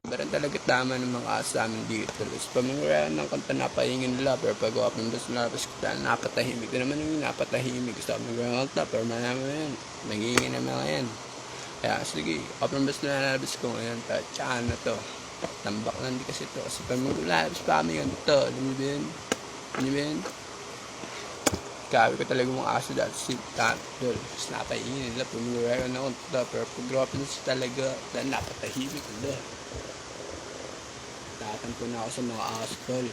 Meron talaga tama ng mga aso sa amin dito. Tapos pamangarayan ng kanta napahingin nila, pero pag open bus na tapos kita napatahimik na naman yung napatahimik. Gusto kami ng kanta, pero malaman yan. Nangingin na mga yan. Kaya sige, open bus na nalabas ko ngayon. Tsaka na to. Tambak lang di kasi to. Kasi pag maglalabas pa kami ganito. Alam niyo ba yun? Alam niyo ba yun? Gabi ko talaga mga aso dahil si Tantol. Tapos napahingin nila, pamangarayan ng kanta. Pero pag open bus talaga, dahil napatahimik nila. Tatampo na ako sa mga aso, tol.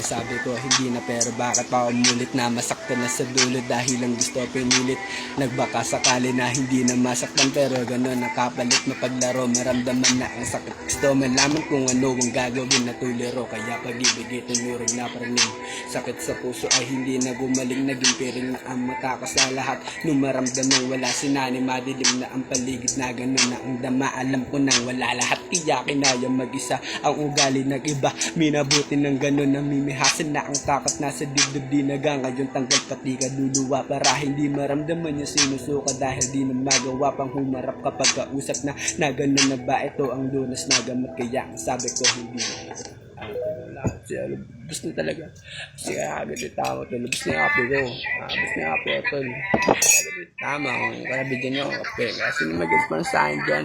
Sabi ko hindi na pero bakit pa umulit na masaktan na sa dulo dahil lang gusto pinilit. Nagbaka sakali na hindi na masaktan pero gano'n nakapalit na paglaro. Maramdaman na ang sakit, gusto malaman kung ano ang gagawin na tuliro. Kaya pag-ibig itunuring na paraning sakit sa puso ay hindi na gumaling. Naging piring na ang mata ko sa lahat nung maramdamang wala sinani. Madilim na ang paligid na gano'n na ang dama. Alam ko nang wala lahat, tiyakin na yung mag-isa. Ang ugali nag-iba, minabuti ng gano'n na mimihasin na ang takot nasa dibdib. Di naga ngayon tanggal pati kaduluwa para hindi maramdaman yung sinusuka. Dahil di na magawa pang humarap kapag kausap na gano'n na ba ito ang lunas na gamot. Kaya sabi ko hindi na lubos na talaga. Kasi kaya agad yung tama to. Lubos na yung api ko. Lubos na yung api ko tol. Tama kung kaya bigyan nyo ang kape. Kasi mag-sponsor sa akin dyan.